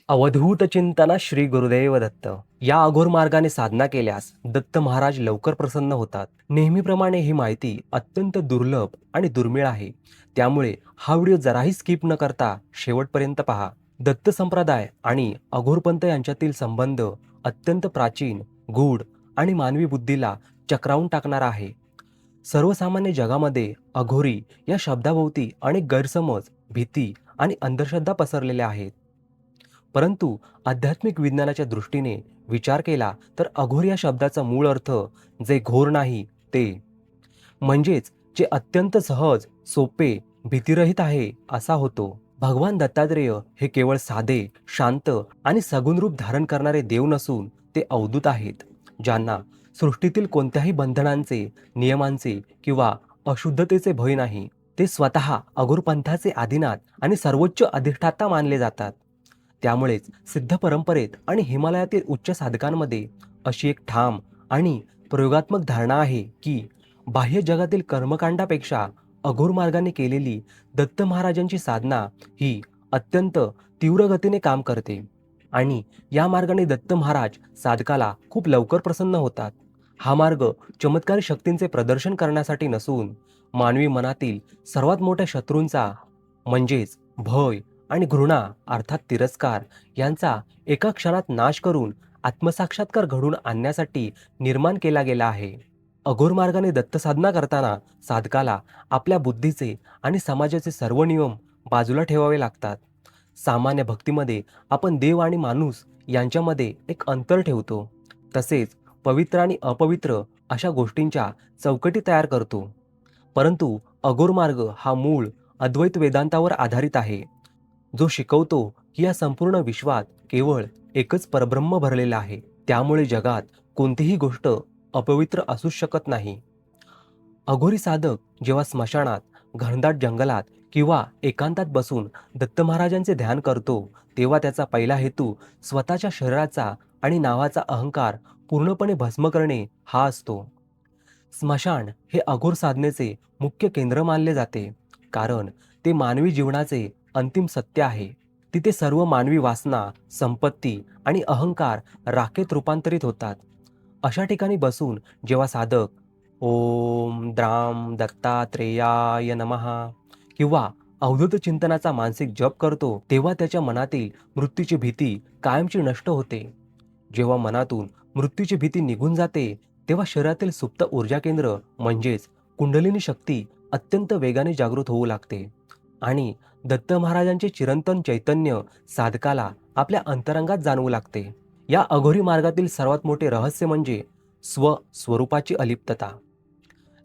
अवधूत चिंतना श्री गुरुदेव दत्त. या अघोर मार्गाने साधना केल्यास दत्त महाराज लवकर प्रसन्न होतात. नेहमीप्रमाणे ही माहिती अत्यंत दुर्लभ आणि दुर्मिळ आहे. त्यामुळे हा व्हिडिओ जराही स्किप न करता शेवटपर्यंत पहा. दत्त संप्रदाय आणि अघोरपंथ यांच्यातील संबंध अत्यंत प्राचीन, गूढ आणि मानवी बुद्धीला चक्रावून टाकणारा आहे. सर्वसामान्य जगामध्ये अघोरी या शब्दाभोवती अनेक गैरसमज, भीती आणि अंधश्रद्धा पसरलेल्या आहेत. परंतु आध्यात्मिक विज्ञानाच्या दृष्टीने विचार केला तर अघोर या शब्दाचा मूळ अर्थ जे घोर नाही ते म्हणजेच जे अत्यंत सहज, सोपे, भीतिरहित आहे असा होतो. भगवान दत्तात्रेय हे केवळ साधे, शांत आणि सगुण रूप धारण करणारे देव नसून ते अवधूत आहेत, ज्यांना सृष्टीतील कोणत्याही बंधनांचे, नियमांचे किंवा अशुद्धतेचे भय नाही. ते स्वतः अघोर पंथाचे आदिनाथ आणि सर्वोच्च अधिष्ठाता मानले जातात. त्यामुळेच सिद्ध परंपरेत आणि हिमालयातील उच्च साधकांमध्ये अशी एक ठाम आणि प्रयोगात्मक धारणा आहे की बाह्य जगातील कर्मकांडापेक्षा अघोर मार्गाने केलेली दत्त महाराजांची साधना ही अत्यंत तीव्र गतीने काम करते आणि या मार्गाने दत्त महाराज साधकाला खूप लवकर प्रसन्न होतात. हा मार्ग चमत्कारी शक्तींचे प्रदर्शन करण्यासाठी नसून मानवी मनातील सर्वात मोठ्या शत्रूंचा म्हणजेच भय आणि घृणा अर्थात तिरस्कार यांचा एका क्षणात नाश करून आत्मसाक्षात्कार घडवून आणण्यासाठी निर्माण केला गेला आहे. अघोर मार्गाने दत्त साधना करताना साधकाला आपल्या बुद्धीचे आणि समाजाचे सर्व नियम बाजूला ठेवावे लागतात. सामान्य भक्तीमध्ये आपण देव आणि माणूस यांच्यामध्ये एक अंतर ठेवतो. तसेच पवित्र आणि अपवित्र अशा गोष्टींच्या चौकटी तयार करतो. परंतु अघोर मार्ग हा मूळ अद्वैत वेदांतावर आधारित आहे, जो शिकवतो की या संपूर्ण विश्वात केवळ एकच परब्रह्म भरलेला आहे. त्यामुळे जगात कोणतीही गोष्ट अपवित्र असू शकत नाही. अघोरी साधक जेव्हा स्मशानात, घनदाट जंगलात किंवा एकांतात बसून दत्त महाराजांचे ध्यान करतो, तेव्हा त्याचा पहिला हेतू स्वतःच्या शरीराचा आणि नावाचा अहंकार पूर्णपणे भस्म करणे हा असतो. स्मशान हे अघोर साधनेचे मुख्य केंद्र मानले जाते, कारण ते मानवी जीवनाचे अंतिम सत्य आहे. तिथे सर्व मानवी वासना, संपत्ती आणि अहंकार राखेत रूपांतरित होतात. अशा ठिकाणी बसून जेव्हा साधक ओम द्राम दत्तात्रेयाय नमः किंवा अवधूत चिंतनाचा मानसिक जप करतो, तेव्हा त्याच्या मनातील मृत्यूची भीती कायमची नष्ट होते. जेव्हा मनातून मृत्यूची भीती निघून जाते, तेव्हा शरीरातील सुप्त ऊर्जा केंद्र म्हणजेच कुंडलिनी शक्ती अत्यंत वेगाने जागृत होऊ लागते आणि दत्त महाराजांचे चिरंतन चैतन्य साधकाला आपल्या अंतरंगात जाणवू लागते. या अघोरी मार्गातील सर्वात मोठे रहस्य म्हणजे स्वरूपाची अलिप्तता.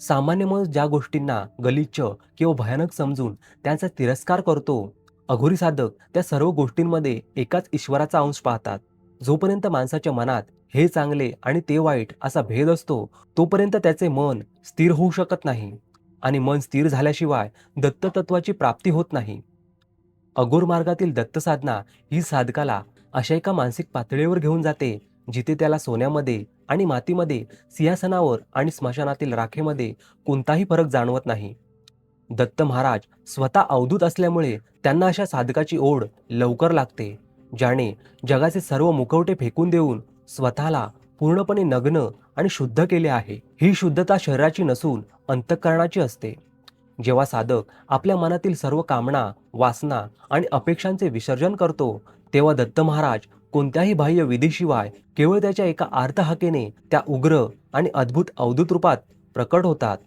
सामान्य माणूस ज्या गोष्टींना गलिच्छ किंवा भयानक समजून त्यांचा तिरस्कार करतो, अघोरी साधक त्या सर्व गोष्टींमध्ये एकाच ईश्वराचा अंश पाहतात. जोपर्यंत माणसाच्या मनात हे चांगले आणि ते वाईट असा भेद असतो, तोपर्यंत त्याचे मन स्थिर होऊ शकत नाही आणि मन स्थिर झाल्याशिवाय दत्त तत्वाची प्राप्ती होत नाही. अघोर मार्गातील दत्त साधना ही साधकाला अशा एका मानसिक पातळीवर घेऊन जाते, जिथे त्याला सोन्यामध्ये आणि मातीमध्ये, सिंहासनावर आणि स्मशानातील राखेमध्ये कोणताही फरक जाणवत नाही. दत्त महाराज स्वतः अवधूत असल्यामुळे त्यांना अशा साधकाची ओढ लवकर लागते, ज्याने जगाचे सर्व मुखवटे फेकून देऊन स्वतःला पूर्णपणे नग्न आणि शुद्ध केले आहे. ही शुद्धता शरीराची नसून अंतःकरणाची असते. जेव्हा साधक आपल्या मनातील सर्व कामना, वासना आणि अपेक्षांचे विसर्जन करतो, तेव्हा दत्त महाराज कोणत्याही बाह्य विधीशिवाय केवळ त्याच्या एका आर्त हाकेने त्या उग्र आणि अद्भुत अवधूत रूपात प्रकट होतात,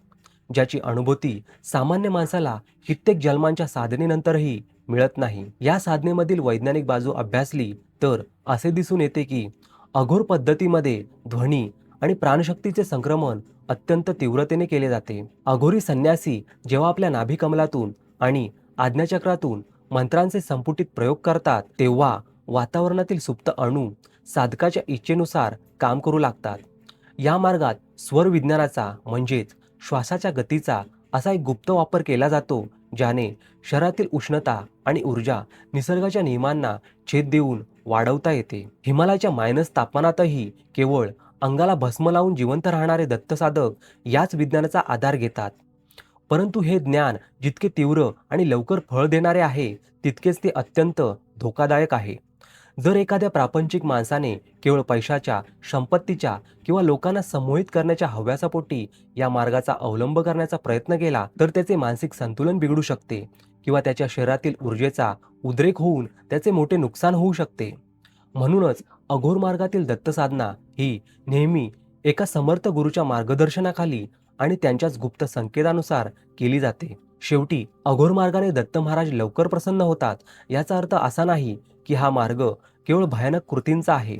ज्याची अनुभूती सामान्य माणसाला कित्येक जन्मांच्या साधनेनंतरही मिळत नाही. या साधनेमधील वैज्ञानिक बाजू अभ्यासली तर असे दिसून येते की अघोर पद्धतीमध्ये ध्वनी आणि प्राणशक्तीचे संक्रमण अत्यंत तीव्रतेने केले जाते. अघोरी संन्यासी जेव्हा आपल्या नाभिकमलातून आणि आज्ञाचक्रातून मंत्रांचे संपुटित प्रयोग करतात, तेव्हा वातावरणातील सुप्त अणू साधकाच्या इच्छेनुसार काम करू लागतात. या मार्गात स्वर विज्ञानाचा म्हणजेच श्वासाच्या गतीचा असा एक गुप्त वापर केला जातो, ज्याने शरीरातील उष्णता आणि ऊर्जा निसर्गाच्या नियमांना छेद देऊन वाढवता येते. हिमालयाच्या मायनस तापमानातही केवळ अंगाला भस्म लावून जिवंत राहणारे दत्त साधक याच विज्ञानाचा आधार घेतात. परंतु हे ज्ञान जितके तीव्र आणि लवकर फळ देणारे आहे, तितकेच ते अत्यंत धोकादायक आहे. जर एखाद्या प्रापंचिक माणसाने केवळ पैशाच्या, संपत्तीच्या किंवा लोकांना संमोहित करण्याच्या हव्यासापोटी या मार्गाचा अवलंब करण्याचा प्रयत्न केला तर त्याचे मानसिक संतुलन बिघडू शकते किंवा त्याच्या शरीरातील ऊर्जेचा उद्रेक होऊन त्याचे मोठे नुकसान होऊ शकते. म्हणूनच अघोर मार्गातील दत्त साधना ही नेहमी एका समर्थ गुरूच्या मार्गदर्शनाखाली आणि त्यांच्याच गुप्त संकेतानुसार केली जाते. शेवटी अघोर मार्गाने दत्त महाराज लवकर प्रसन्न होतात याचा अर्थ असा नाही की हा मार्ग केवळ भयानक कृतींचा आहे,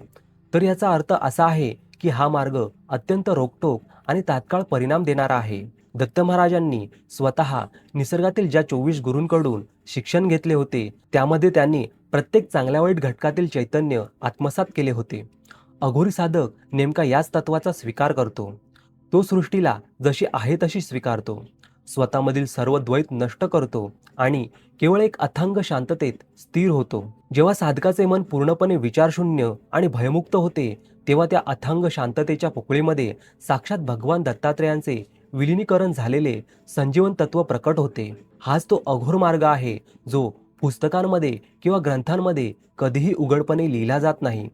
तर याचा अर्थ असा आहे की हा मार्ग अत्यंत रोखठोक आणि तात्काळ परिणाम देणारा आहे. दत्त महाराजांनी स्वतः निसर्गातील ज्या 24 गुरूंकडून शिक्षण घेतले होते त्यामध्ये त्यांनी प्रत्येक चांगल्या वाईट घटकातील चैतन्य आत्मसात केले होते. अघोरी साधक नेमका याच तत्वाचा स्वीकार करतो. तो सृष्टीला जशी आहे तशी स्वीकारतो, स्वतःमधील सर्व द्वैत नष्ट करतो आणि केवळ एक अथांग शांततेत स्थिर होतो. जेव्हा साधकाचे मन पूर्णपणे विचारशून्य आणि भयमुक्त होते तेव्हा त्या अथांग शांततेच्या पोकळीमध्ये साक्षात भगवान दत्तात्रेयांचे विलिनीकरण झालेले संजीवन तत्व प्रकट होते. हाच तो अघोर मार्ग आहे जो पुस्तकांमध्ये किंवा ग्रंथांमध्ये कधीही उघडपणे लिहिला जात नाही,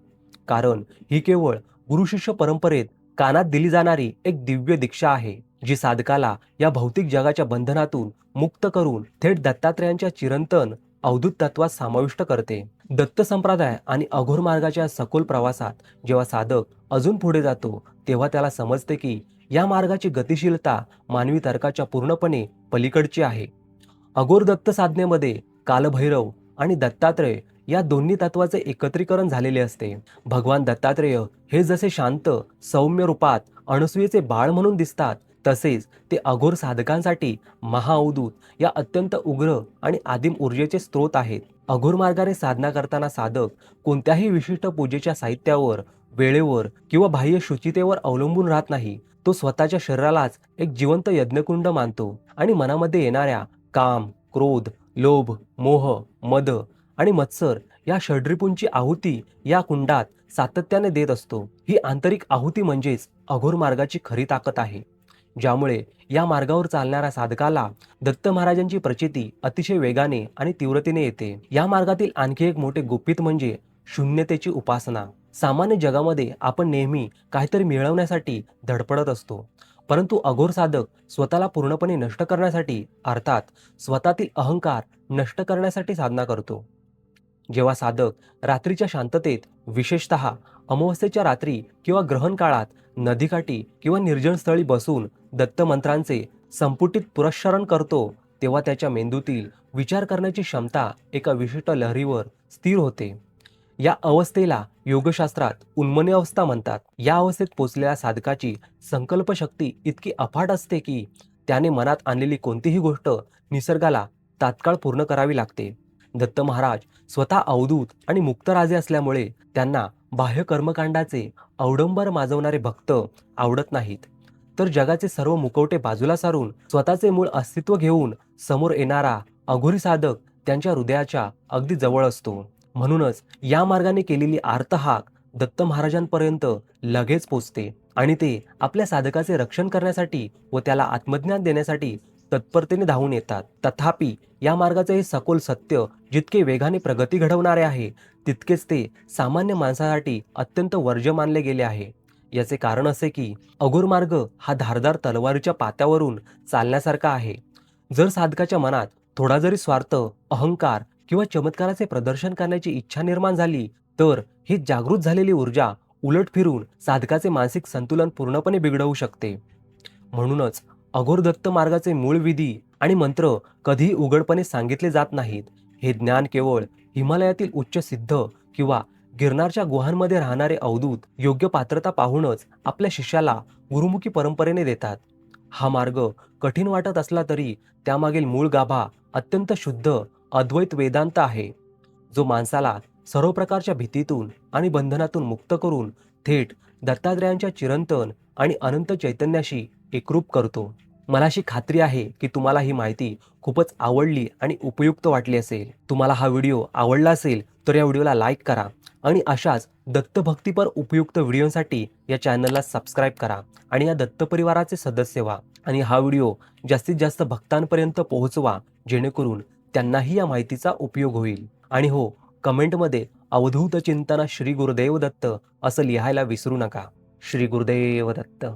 कारण ही केवळ गुरुशिष्य परंपरेत कानात दिली जाणारी एक दिव्य दीक्षा आहे जी साधकाला या भौतिक जगाच्या बंधनातून मुक्त करून थेट दत्तात्रेयांच्या चिरंतन अवधूत तत्वात समाविष्ट करते. दत्त संप्रदाय आणि अघोर मार्गाच्या सखोल प्रवासात जेव्हा साधक अजून पुढे जातो तेव्हा त्याला समजते की या मार्गाची गतिशीलता मानवी तर्काच्या पूर्णपणे पलीकडची आहे. अघोर दत्त साधनेमध्ये कालभैरव आणि दत्तात्रेय या दोन्ही तत्वाचे एकत्रीकरण झालेले असते. भगवान दत्तात्रेय हे जसे शांत सौम्य रूपात अनसूयेचे बाळ म्हणून दिसतात, तसेच ते अघोर साधकांसाठी महाअवधूत या अत्यंत उग्र आणि आदिम ऊर्जेचे स्रोत आहेत. अघोर मार्गाने साधना करताना साधक कोणत्याही विशिष्ट पूजेच्या साहित्यावर, वेळेवर किंवा बाह्य शुचितेवर अवलंबून राहत नाही. तो स्वतःच्या शरीरालाच एक जिवंत यज्ञकुंड मानतो आणि मनामध्ये येणाऱ्या काम, क्रोध, लोभ, मोह, मद आणि मत्सर या षड्रिपूंची आहुती या कुंडात सातत्याने देत असतो. ही आंतरिक आहुती म्हणजेच अघोर मार्गाची खरी ताकद आहे, ज्यामुळे या मार्गावर चालणाऱ्या साधकाला दत्त महाराजांची प्रचिती अतिशय वेगाने आणि तीव्रतेने येते. या मार्गातील आणखी एक मोठे गुपित म्हणजे शून्यतेची उपासना. सामान्य जगामध्ये आपण नेहमी काहीतरी मिळवण्यासाठी धडपडत असतो, परंतु अघोर साधक स्वतःला पूर्णपणे नष्ट करण्यासाठी, अर्थात स्वतःतील अहंकार नष्ट करण्यासाठी साधना करतो. जेव्हा साधक रात्रीच्या शांततेत, विशेषतः अमावस्येच्या रात्री किंवा ग्रहण काळात नदीकाठी किंवा निर्जन स्थळी बसून दत्त मंत्रांचे संपुटित पुरस्चरण करतो तेव्हा त्याच्या मेंदूतील विचार करण्याची क्षमता एका विशिष्ट लहरीवर स्थिर होते. या अवस्थेला योगशास्त्रात उन्मनी अवस्था म्हणतात. या अवस्थेत पोचलेल्या साधकाची संकल्पशक्ती इतकी अफाट असते की त्याने मनात आणलेली कोणतीही गोष्ट निसर्गाला तात्काळ पूर्ण करावी लागते. दत्त महाराज स्वतः अवधूत आणि मुक्त राजे असल्यामुळे त्यांना बाह्य कर्मकांडाचे अवडंबर माजवणारे भक्त आवडत नाहीत, तर जगाचे सर्व मुखवटे बाजूला सारून स्वतःचे मूळ अस्तित्व घेऊन समोर येणारा अघोरी साधक त्यांच्या हृदयाच्या अगदी जवळ असतो. म्हणूनच या मार्गाने केलेली आर्तहाक दत्त महाराजांपर्यंत लगेच पोचते आणि ते आपल्या साधकाचे रक्षण करण्यासाठी व त्याला आत्मज्ञान देण्यासाठी तत्परतेने धावून येतात. तथापि या मार्गाचे हे सखोल सत्य जितके वेगाने प्रगती घडवणारे आहे तितकेच ते सामान्य माणसासाठी अत्यंत वर्ज्य मानले गेले आहे. याचे कारण असे की अघोर मार्ग हा धारदार तलवारीच्या पात्यावरून चालण्यासारखा आहे. जर साधकाच्या मनात थोडा जरी स्वार्थ, अहंकार किंवा चमत्काराचे प्रदर्शन करण्याची इच्छा निर्माण झाली तर ही जागृत झालेली ऊर्जा उलट फिरून साधकाचे मानसिक संतुलन पूर्णपणे बिघडवू शकते. म्हणूनच अघोर दत्त मार्गाचे मूळ विधी आणि मंत्र कधीही उघडपणे सांगितले जात नाहीत. हे ज्ञान केवळ हिमालयातील उच्च सिद्ध किंवा गिरनारच्या गुहांमध्ये राहणारे अवधूत योग्य पात्रता पाहूनच आपल्या शिष्याला गुरुमुखी परंपरेने देतात. हा मार्ग कठीण वाटत असला तरी त्यामागील मूळ गाभा अत्यंत शुद्ध अद्वैत वेदांत आहे, जो माणसाला सर्व प्रकारच्या भीतीतून आणि बंधनातून मुक्त करून थेट दत्तात्रेयांच्या चिरंतन आणि अनंत चैतन्याशी एकरूप करतो. मला अशी खात्री आहे की तुम्हाला ही माहिती खूपच आवडली आणि उपयुक्त वाटली असेल. तुम्हाला हा व्हिडिओ आवडला असेल तर या व्हिडिओला लाईक करा आणि अशाच दत्तभक्तीपर उपयुक्त व्हिडिओसाठी या चॅनलला सबस्क्राईब करा आणि या दत्त परिवाराचे सदस्य व्हा आणि हा व्हिडिओ जास्तीत जास्त भक्तांपर्यंत पोहोचवा, जेणेकरून त्यांनाही या माहितीचा उपयोग होईल. आणि हो, कमेंटमध्ये अवधूत चिंतन श्री गुरुदेव दत्त असं लिहायला विसरू नका. श्री गुरुदेव दत्त.